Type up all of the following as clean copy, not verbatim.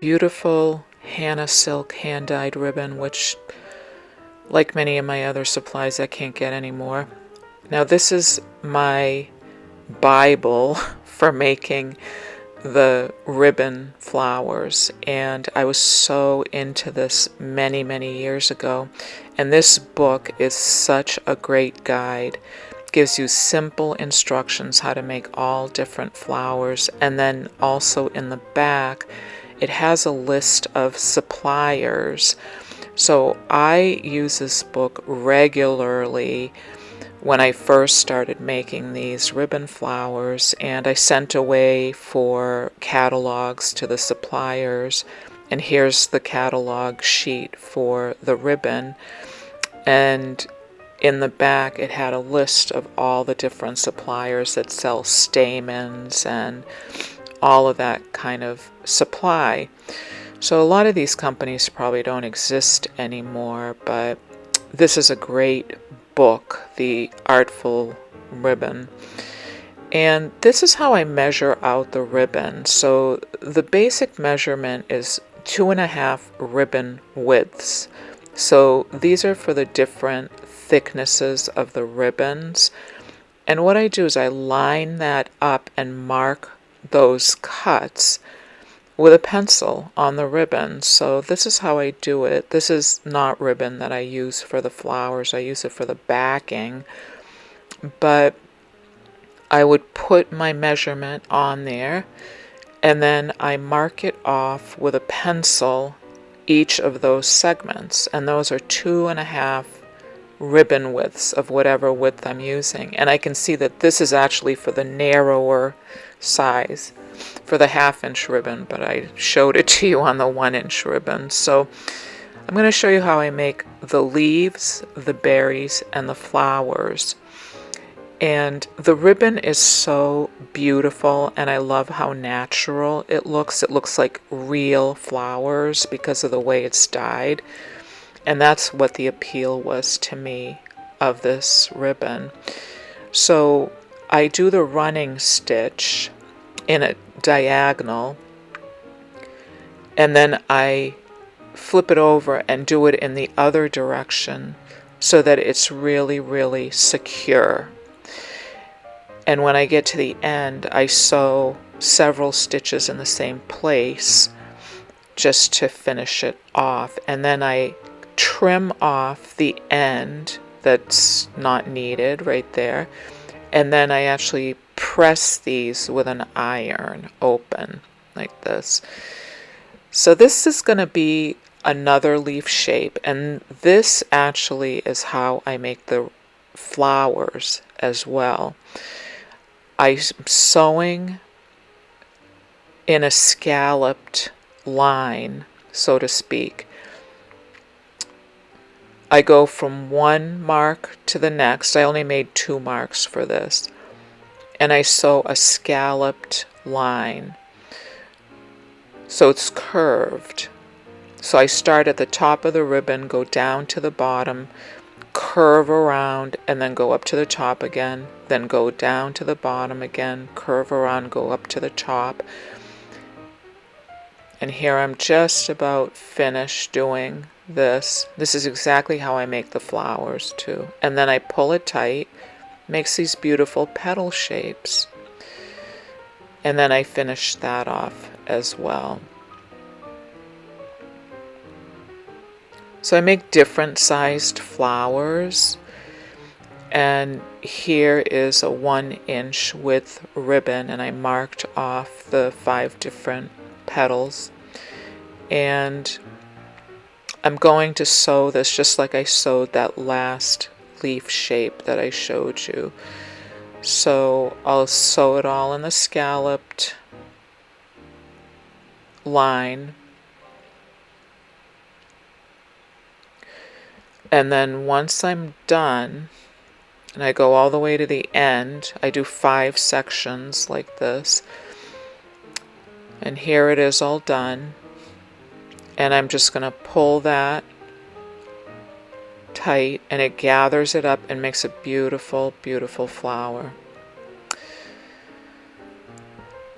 Beautiful Hannah silk hand-dyed ribbon, which, like many of my other supplies, I can't get anymore. Now this is my Bible for making the ribbon flowers, and I was so into this many, many years ago. And this book is such a great guide. It gives you simple instructions how to make all different flowers, and then also in the back it has a list of suppliers. So I use this book regularly when I first started making these ribbon flowers, and I sent away for catalogs to the suppliers, and here's the catalog sheet for the ribbon, and in the back it had a list of all the different suppliers that sell stamens and all of that kind of supply. So a lot of these companies probably don't exist anymore, but this is a great book, The Artful Ribbon. And this is how I measure out the ribbon. So the basic measurement is 2.5 ribbon widths. So these are for the different thicknesses of the ribbons. And what I do is I line that up and mark those cuts with a pencil on the ribbon. So this is how I do it. This is not ribbon that I use for the flowers. I use it for the backing. But I would put my measurement on there, and then I mark it off with a pencil each of those segments. And those are 2.5 ribbon widths of whatever width I'm using. And I can see that this is actually for the narrower size, for the 1/2-inch ribbon, but I showed it to you on the 1-inch ribbon. So I'm going to show you how I make the leaves, the berries, and the flowers. And the ribbon is so beautiful, and I love how natural it looks. It looks like real flowers because of the way it's dyed. And that's what the appeal was to me of this ribbon. So I do the running stitch in a diagonal, and then I flip it over and do it in the other direction so that it's really, really secure. And when I get to the end, I sew several stitches in the same place just to finish it off. And then I trim off the end that's not needed right there. And then I actually press these with an iron open like this. So this is going to be another leaf shape, and this actually is how I make the flowers as well. I'm sewing in a scalloped line, so to speak. I go from one mark to the next. I only made 2 marks for this. And I sew a scalloped line. So it's curved. So I start at the top of the ribbon, go down to the bottom, curve around, and then go up to the top again, then go down to the bottom again, curve around, go up to the top. And here I'm just about finished doing this. This is exactly how I make the flowers too. And then I pull it tight, makes these beautiful petal shapes. And then I finish that off as well. So I make different sized flowers, and here is a 1-inch width ribbon, and I marked off the 5 different petals, and I'm going to sew this just like I sewed that last leaf shape that I showed you. So I'll sew it all in the scalloped line, and then once I'm done, and I go all the way to the end, I do 5 sections like this, and here it is all done. And I'm just going to pull that tight, and it gathers it up and makes a beautiful, beautiful flower.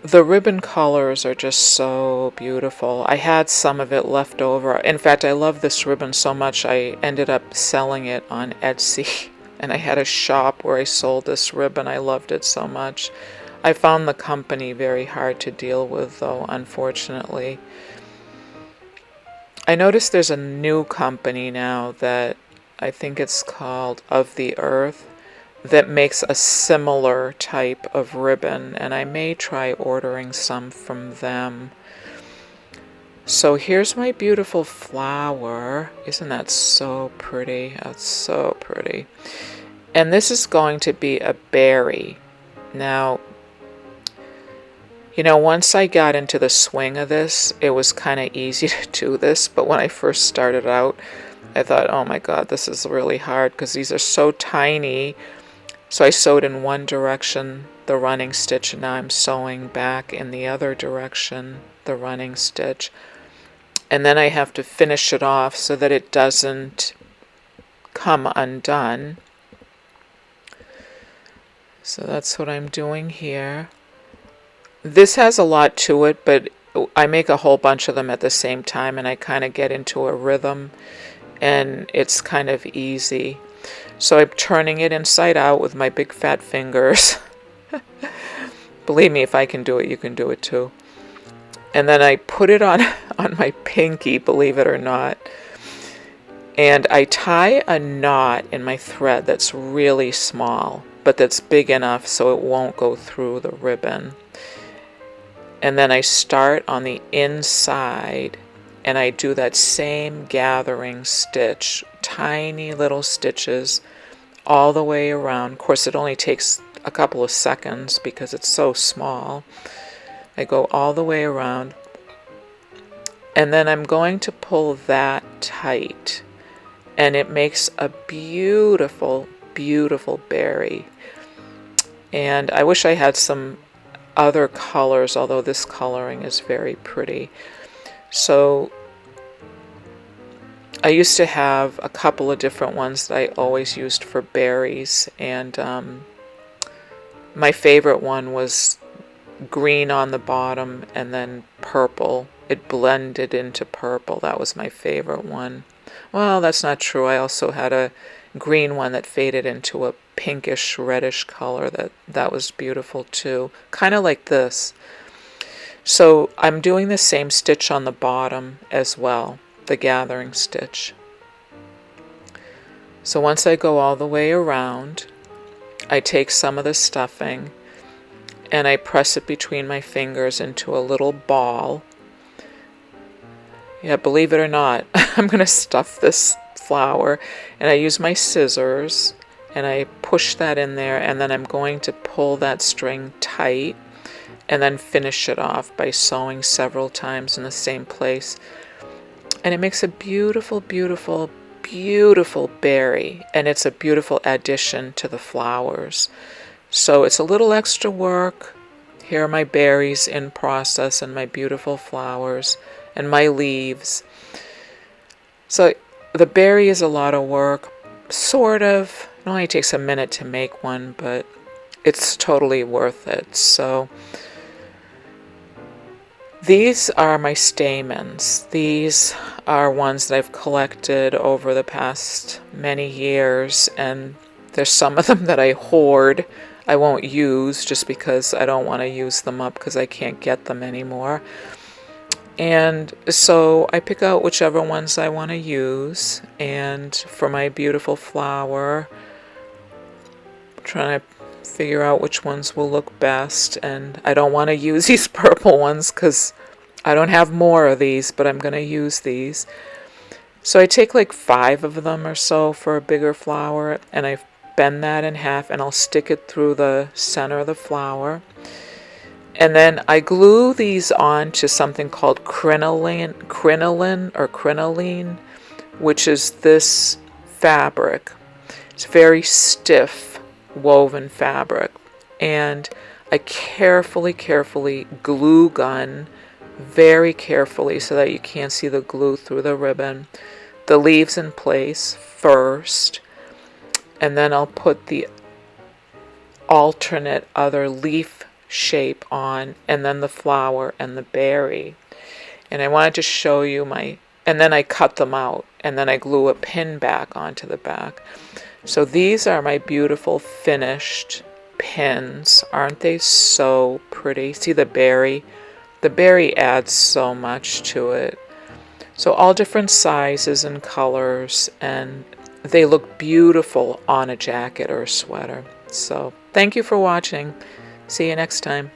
The ribbon colors are just so beautiful. I had some of it left over. In fact, I love this ribbon so much I ended up selling it on Etsy. And I had a shop where I sold this ribbon. I loved it so much. I found the company very hard to deal with, though, unfortunately. I noticed there's a new company now that I think it's called Of the Earth that makes a similar type of ribbon, and I may try ordering some from them. So here's my beautiful flower. Isn't that so pretty? That's so pretty. And this is going to be a berry. Now, once I got into the swing of this, it was kind of easy to do this, but when I first started out, I thought, oh my God, this is really hard because these are so tiny. So I sewed in one direction the running stitch, and now I'm sewing back in the other direction the running stitch. And then I have to finish it off so that it doesn't come undone. So that's what I'm doing here. This has a lot to it, but I make a whole bunch of them at the same time, and I kind of get into a rhythm, and it's kind of easy. So I'm turning it inside out with my big fat fingers. Believe me, if I can do it, you can do it too. And then I put it on my pinky, believe it or not. And I tie a knot in my thread that's really small, but that's big enough so it won't go through the ribbon. And then I start on the inside, and I do that same gathering stitch, tiny little stitches all the way around. Of course, it only takes a couple of seconds because it's so small. I go all the way around, and then I'm going to pull that tight, and it makes a beautiful, beautiful berry. And I wish I had some other colors, although this coloring is very pretty. So I used to have a couple of different ones that I always used for berries, and my favorite one was green on the bottom and then purple. It blended into purple. That was my favorite one. Well, that's not true. I also had a green one that faded into a pinkish reddish color. That was beautiful too. Kind of like this. So I'm doing the same stitch on the bottom as well, the gathering stitch. So once I go all the way around, I take some of the stuffing and I press it between my fingers into a little ball. Yeah, believe it or not, I'm going to stuff this flower, and I use my scissors and I push that in there, and then I'm going to pull that string tight and then finish it off by sewing several times in the same place. And it makes a beautiful, beautiful, beautiful berry, and it's a beautiful addition to the flowers. So it's a little extra work. Here are my berries in process and my beautiful flowers and my leaves. So the berry is a lot of work, sort of. It only takes a minute to make one, but it's totally worth it. So these are my stamens. These are ones that I've collected over the past many years, and there's some of them that I hoard. I won't use just because I don't want to use them up because I can't get them anymore. And so I pick out whichever ones I want to use, and for my beautiful flower, I'm trying to figure out which ones will look best. And I don't want to use these purple ones because I don't have more of these, but I'm going to use these. So I take like 5 of them or so for a bigger flower, and I bend that in half, and I'll stick it through the center of the flower. And then I glue these on to something called crinoline, which is this fabric. It's very stiff woven fabric. And I carefully glue gun very carefully so that you can't see the glue through the ribbon. The leaves in place first, and then I'll put the alternate other leaf shape on, and then the flower and the berry. And I wanted to show you and then I cut them out, and then I glue a pin back onto the back. So these are my beautiful finished pins. Aren't they so pretty? See the berry? The berry adds so much to it. So all different sizes and colors, and they look beautiful on a jacket or a sweater. So thank you for watching. See you next time.